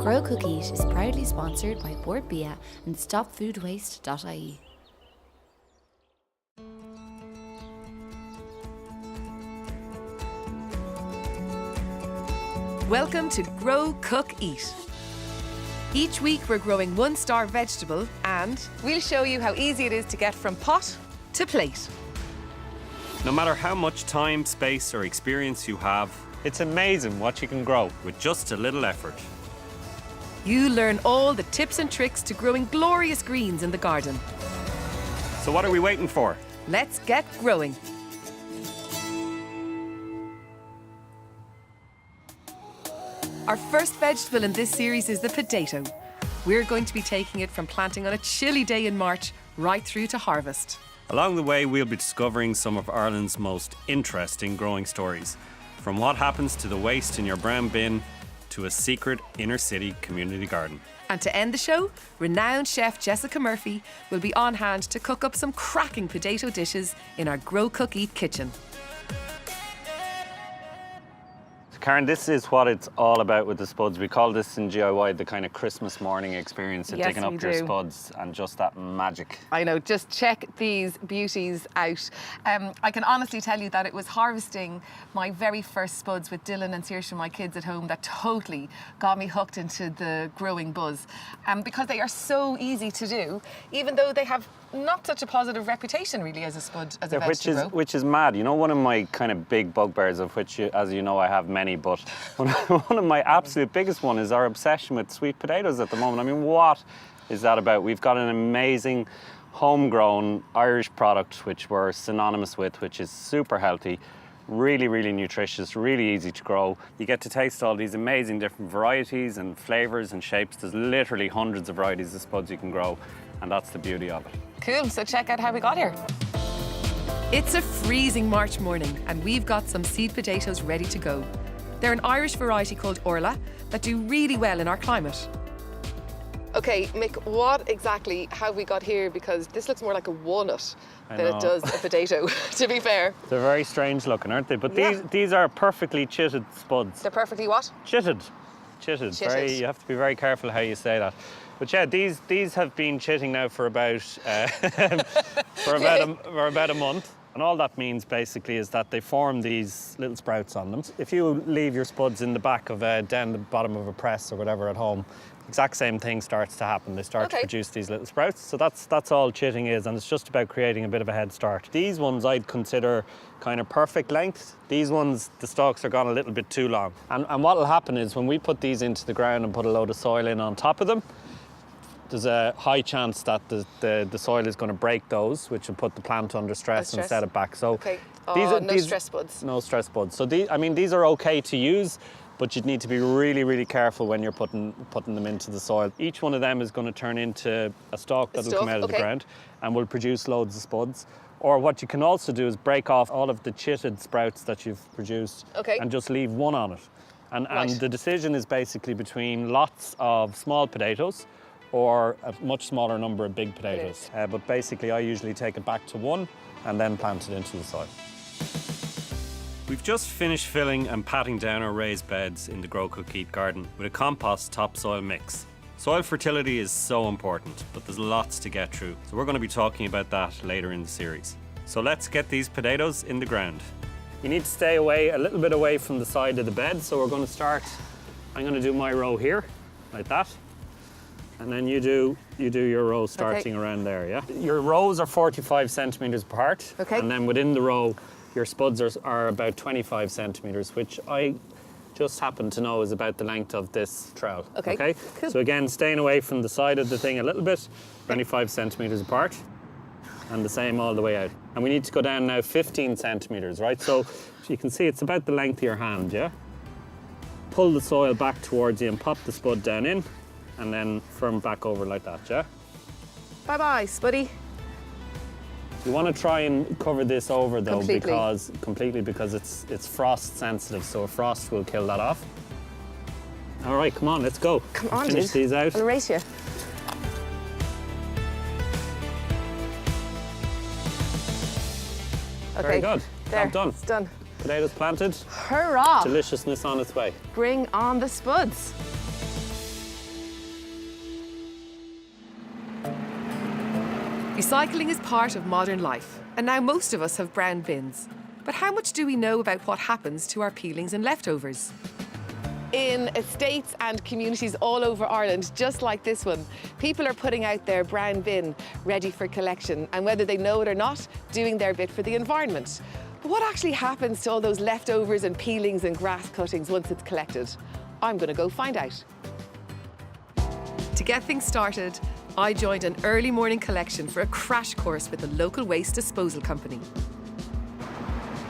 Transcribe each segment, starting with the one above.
Grow Cook Eat is proudly sponsored by Board Bia and StopFoodWaste.ie. Welcome to Grow Cook Eat. Each week we're growing one-star vegetable and we'll show you how easy it is to get from pot to plate. No matter how much time, space or experience you have, it's amazing what you can grow with just a little effort. You learn all the tips and tricks to growing glorious greens in the garden. So what are we waiting for? Let's get growing. Our first vegetable in this series is the potato. We're going to be taking it from planting on a chilly day in March right through to harvest. Along the way, we'll be discovering some of Ireland's most interesting growing stories. From what happens to the waste in your brown bin to a secret inner city community garden. And to end the show, renowned chef Jessica Murphy will be on hand to cook up some cracking potato dishes in our Grow Cook Eat kitchen. Karen, this is what it's all about with the spuds. We call this in GIY the kind of Christmas morning experience of digging up your spuds and just that magic. I know, just check these beauties out. I can honestly tell you that it was harvesting my very first spuds with Dylan and Saoirse, my kids at home, that totally got me hooked into the growing buzz. Because they are so easy to do, even though they have not such a positive reputation really as a spud, as a vegetable. Which is mad. You know, one of my kind of big bugbears, of which, as you know, I have many, but one of my absolute biggest one is our obsession with sweet potatoes at the moment. I mean, what is that about? We've got an amazing homegrown Irish product which we're synonymous with, which is super healthy, really, really nutritious, really easy to grow. You get to taste all these amazing different varieties and flavours and shapes. There's literally hundreds of varieties of spuds you can grow, and that's the beauty of it. Cool, so check out how we got here. It's a freezing March morning and we've got some seed potatoes ready to go. They're an Irish variety called Orla that do really well in our climate. Okay, Mick, what exactly have we got here? Because this looks more like a walnut than it does a potato, to be fair. They're very strange looking, aren't they? But these are perfectly chitted spuds. They're perfectly what? Chitted. Chitted. You have to be very careful how you say that. But yeah, these have been chitting now for about for about a month. And all that means basically is that they form these little sprouts on them. If you leave your spuds in the back of down the bottom of a press or whatever at home, exact same thing starts to happen. They start to produce these little sprouts. So that's all chitting is, and it's just about creating a bit of a head start. These ones I'd consider kind of perfect length. These ones, the stalks are gone a little bit too long. And what will happen is when we put these into the ground and put a load of soil in on top of them, there's a high chance that the soil is going to break those, which will put the plant under stress and set it back. So no stress buds. No stress buds. So these are okay to use, but you'd need to be really, really careful when you're putting them into the soil. Each one of them is going to turn into a stalk that will come out of the ground and will produce loads of spuds. Or what you can also do is break off all of the chitted sprouts that you've produced and just leave one on it. And the decision is basically between lots of small potatoes or a much smaller number of big potatoes. But basically I usually take it back to one and then plant it into the soil. We've just finished filling and patting down our raised beds in the Grow Cook Eat garden with a compost topsoil mix. Soil fertility is so important, but there's lots to get through, so we're going to be talking about that later in the series. So let's get these potatoes in the ground. You need to stay a little bit away from the side of the bed, so we're going to start, I'm going to do my row here, like that. And then you do your row starting around there, yeah? Your rows are 45 centimetres apart. And then within the row, your spuds are about 25 centimetres, which I just happen to know is about the length of this trowel. Okay? Cool. So again, staying away from the side of the thing a little bit, 25 centimetres apart, and the same all the way out. And we need to go down now 15 centimetres, right? So you can see it's about the length of your hand, yeah? Pull the soil back towards you and pop the spud down in, and then firm back over like that, yeah? Bye-bye, Spuddy. You want to try and cover this over though, completely because it's frost sensitive, so a frost will kill that off. All right, come on, let's go. Come on, finish these out. I'll race you. Very good. There, Job done. It's done. Potatoes planted. Hurrah! Deliciousness on its way. Bring on the spuds. Recycling is part of modern life, and now most of us have brown bins. But how much do we know about what happens to our peelings and leftovers? In estates and communities all over Ireland, just like this one, people are putting out their brown bin ready for collection, and whether they know it or not, doing their bit for the environment. But what actually happens to all those leftovers and peelings and grass cuttings once it's collected? I'm going to go find out. To get things started, I joined an early morning collection for a crash course with the local waste disposal company.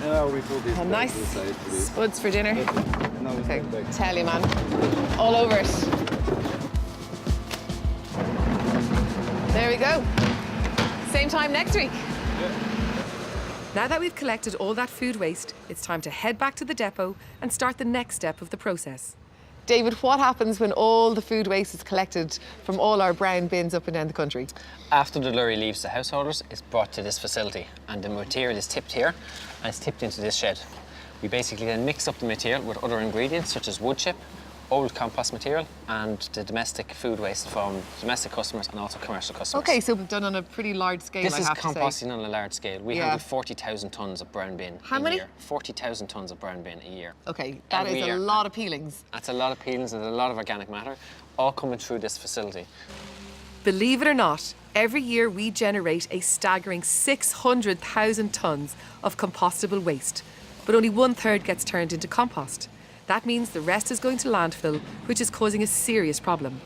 We pull these Nice to the side, please. spuds for dinner. No, Okay, back. tell you, man. All over it. There we go. Same time next week. Now that we've collected all that food waste, it's time to head back to the depot and start the next step of the process. David, what happens when all the food waste is collected from all our brown bins up and down the country? After the lorry leaves the householders, it's brought to this facility and the material is tipped here and it's tipped into this shed. We basically then mix up the material with other ingredients such as wood chip, old compost material and the domestic food waste from domestic customers and also commercial customers. Okay, so done on a pretty large scale, This I is have to say. composting on a large scale. We Yeah. handle 40,000 tonnes of brown bin How a many? year. 40,000 tonnes of brown bin a year. Okay, that Every is a year. lot of peelings. That's a lot of peelings and a lot of organic matter, all coming through this facility. Believe it or not, every year we generate a staggering 600,000 tonnes of compostable waste, but only 1/3 gets turned into compost. That means the rest is going to landfill, which is causing a serious problem.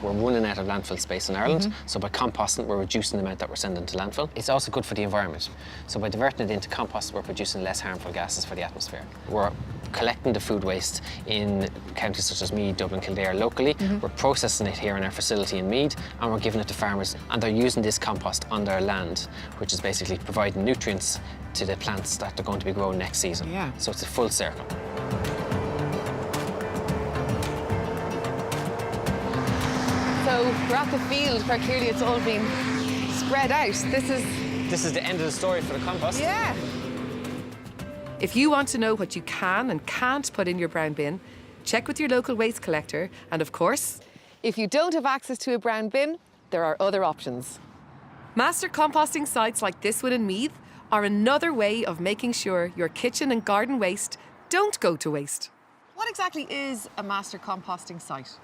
We're running out of landfill space in Ireland, so by composting, we're reducing the amount that we're sending to landfill. It's also good for the environment. So by diverting it into compost, we're producing less harmful gases for the atmosphere. We're collecting the food waste in counties such as Meath, Dublin, Kildare locally. We're processing it here in our facility in Meath, and we're giving it to farmers, and they're using this compost on their land, which is basically providing nutrients to the plants that they're going to be growing next season. Yeah. So it's a full circle. So we're at the field where clearly it's all been spread out. This is the end of the story for the compost. Yeah. If you want to know what you can and can't put in your brown bin, check with your local waste collector. And of course, if you don't have access to a brown bin, there are other options. Master composting sites like this one in Meath are another way of making sure your kitchen and garden waste don't go to waste. What exactly is a master composting site?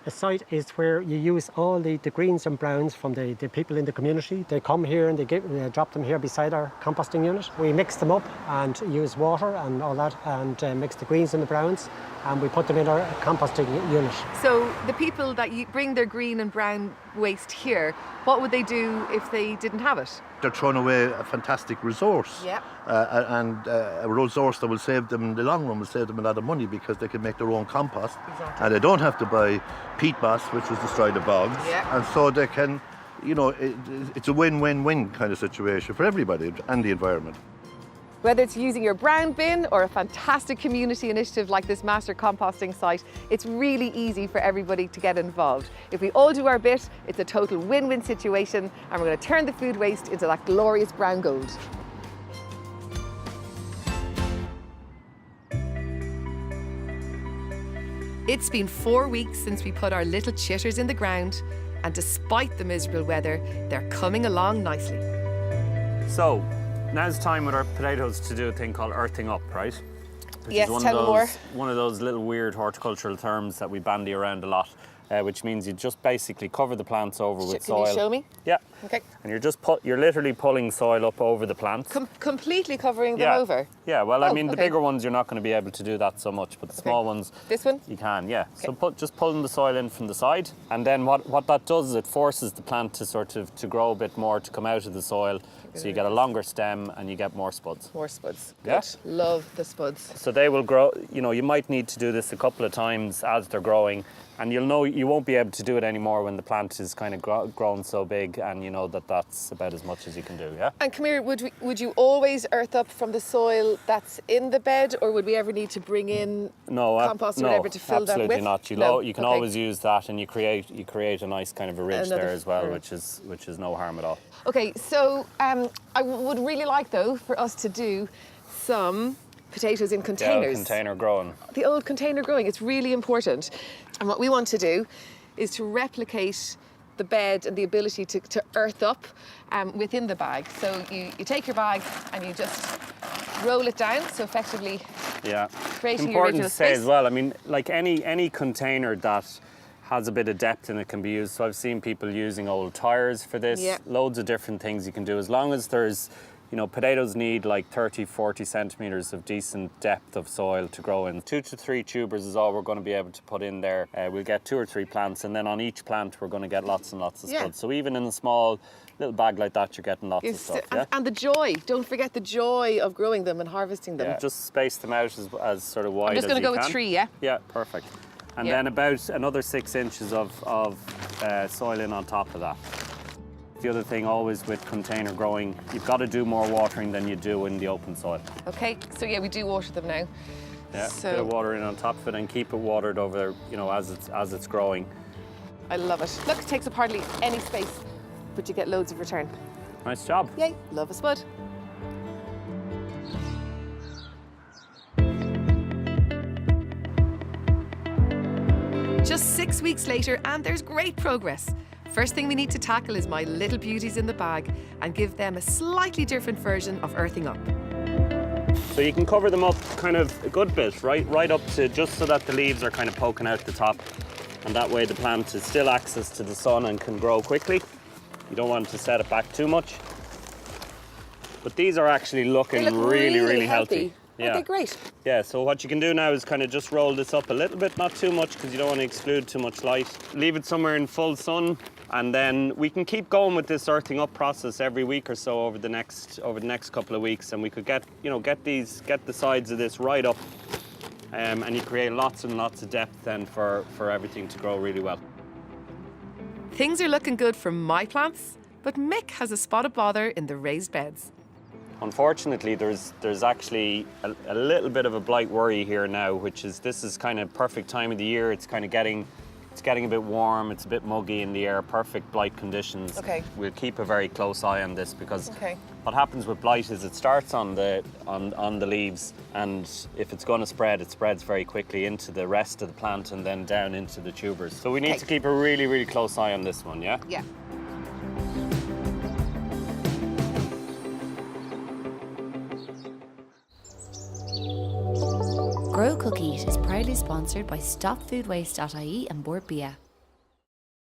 A site is where you use all the greens and browns from the people in the community. They come here and they drop them here beside our composting unit. We mix them up and use water and all that and mix the greens and the browns, and we put them in our composting unit. So the people that bring their green and brown waste here, what would they do if they didn't have it? They're throwing away a fantastic resource. Yeah. And a resource that will save them in the long run, will save them a lot of money because they can make their own compost. Exactly. And they don't have to buy peat moss, which will destroy the bogs. Yeah. And so they can, it's a win-win-win kind of situation for everybody and the environment. Whether it's using your brown bin or a fantastic community initiative like this master composting site, it's really easy for everybody to get involved. If we all do our bit, it's a total win-win situation, and we're going to turn the food waste into that glorious brown gold. It's been 4 weeks since we put our little chitters in the ground, and despite the miserable weather, they're coming along nicely. So, now's time with our potatoes to do a thing called earthing up, right? Which Yes, is one tell of me more. One of those little weird horticultural terms that we bandy around a lot, which means you just basically cover the plants over with soil. Can you show me? Yeah. Okay. And you're literally pulling soil up over the plants. Completely covering them Yeah. over? Yeah, well, Oh, I mean, the okay. bigger ones you're not going to be able to do that so much, but the small ones, This one? you can, yeah. Okay. So just pulling the soil in from the side, and then what that does is it forces the plant to to grow a bit more, to come out of the soil, so you get a longer stem and you get more spuds. More spuds. Yeah. Good. Love the spuds. So they will grow, you might need to do this a couple of times as they're growing, and you'll know you won't be able to do it anymore when the plant is kind of grown so big, and you know that's about as much as you can do, yeah? And come here, would you always earth up from the soil that's in the bed, or would we ever need to bring in compost or no, whatever to fill that with? absolutely not. You can Okay. always use that, and you create a nice kind of a ridge Another there as well, fur. which is no harm at all. Okay, so I would really like, though, for us to do some potatoes in Yeah, containers. container growing. The old container growing, it's really important. And what we want to do is to replicate the bed and the ability to earth up within the bag. So you take your bag and you just roll it down, so effectively creating your Important original to say space. as well, I mean, like any container that has a bit of depth in it can be used. So I've seen people using old tires for this. Yeah. Loads of different things you can do as long as there's, you know, potatoes need like 30, 40 centimetres of decent depth of soil to grow in. 2 to 3 tubers is all we're going to be able to put in there. We'll get 2 or 3 plants, and then on each plant we're going to get lots and lots of spuds. So even in a small little bag like that, you're getting lots of stuff. And the joy, don't forget the joy of growing them and harvesting them. Yeah, just space them out as sort of wide I'm just as going to you go can. with 3, yeah? Yeah, perfect. And then about another 6 inches of soil in on top of that. The other thing always with container growing, you've got to do more watering than you do in the open soil. Okay, so yeah, we do water them now. Yeah, So bit of water in on top of it and keep it watered over, you know, as it's growing. I love it. Look, it takes up hardly any space, but you get loads of return. Nice job. Yay, love a spud. Just 6 weeks later, and there's great progress. First thing we need to tackle is my little beauties in the bag and give them a slightly different version of earthing up. So you can cover them up kind of a good bit, right up to just so that the leaves are kind of poking out the top, and that way the plant has still access to the sun and can grow quickly. You don't want to set it back too much. But these are actually looking They look really healthy. Yeah. Okay, great. Yeah, so what you can do now is kind of just roll this up a little bit, not too much because you don't want to exclude too much light. Leave it somewhere in full sun, and then we can keep going with this earthing up process every week or so over the next couple of weeks, and we could get the sides of this right up, and you create lots and lots of depth then for everything to grow really well. Things are looking good for my plants, but Mick has a spot of bother in the raised beds. Unfortunately, there's actually a little bit of a blight worry here now, which is this is kind of perfect time of the year. It's kind of getting a bit warm. It's a bit muggy in the air. Perfect blight conditions. Okay. We'll keep a very close eye on this because Okay. what happens with blight is it starts on the leaves, and if it's going to spread, it spreads very quickly into the rest of the plant and then down into the tubers. So we need to keep a really close eye on this one. Yeah. Yeah. Grow Cook Eat is proudly sponsored by StopFoodWaste.ie and Bord Bia.